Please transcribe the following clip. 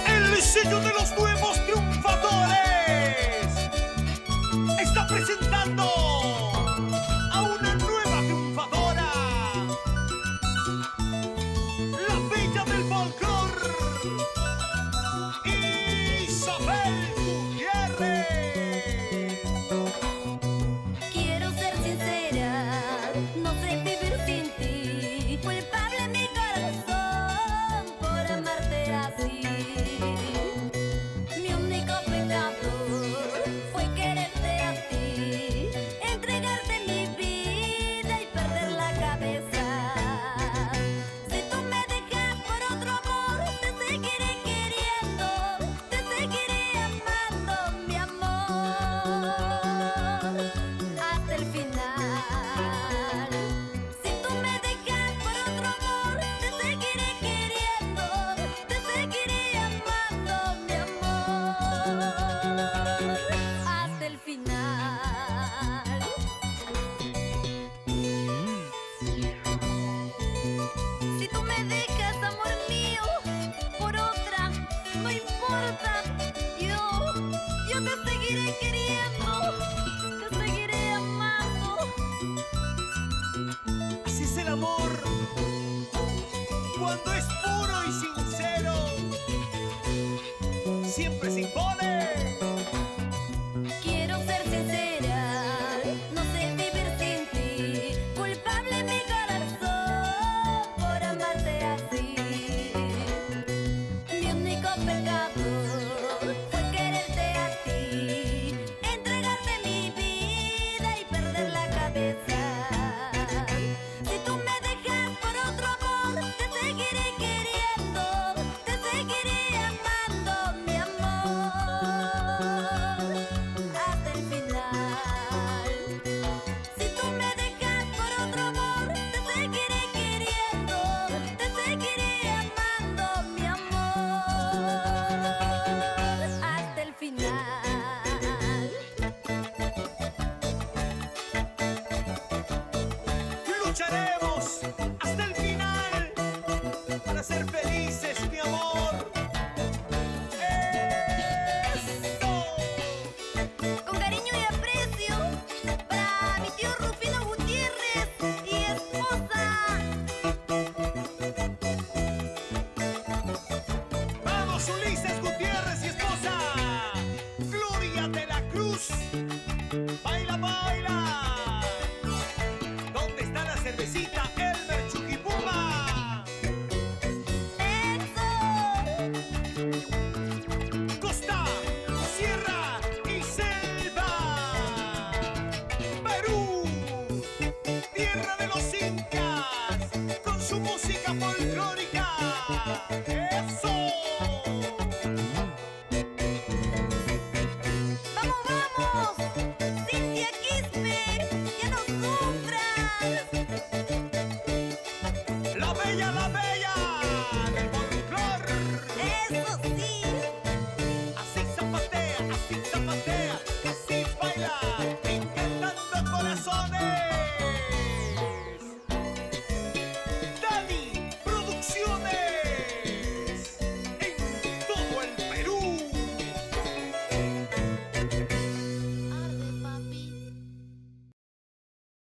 El sello de los nuevos triunfadores está presentando a una nueva triunfadora, la bella del folclore, Isabel Gutiérrez. Quiero ser sincera, no sé vivir sin ti. Culpable mi corazón por amarte así. Mi único pecado fue quererte a ti, entregarte mi vida y perder la cabeza. Si tú me dejas por otro amor, te seguiré queriendo, te seguiré amando, mi amor, hasta el final. Si tú me dejas por otro amor, te seguiré queriendo, te seguiré amando, mi amor, hasta el final. Si tú me dejas, amor mío, por otra, no importa, yo te seguiré queriendo, te seguiré amando. Así es el amor, cuando es puro y sincero, siempre se impone. Quiero ser sincera, no sé vivir sin ti. Culpable mi corazón por amarte así. Mi único pecado fue quererte a ti, entregarte mi vida y perder la cabeza. Si tú me dejas por otro amor, te seguiré queriendo, te seguiré amando, mi amor, hasta el final. Si tú me dejas por otro amor, te seguiré queriendo, te seguiré amando, mi amor, hasta el final. Lucharemos hasta el final para ser felices, mi amor. ¡Eso! Con cariño y aprecio para mi tío Rufino Gutiérrez y esposa. Vamos, Ulises Gutiérrez y esposa, Gloria de la Cruz. Baila, baila. ¿Dónde está la cervecita, Elmer Chuquipuma? ¡Eso! Costa, sierra y selva. Perú, tierra de los incas, con su música folclórica. ¡Eso! ¡Vamos, vamos! ¡Cintia Quispe! ¡Ya no sufras! La bella, la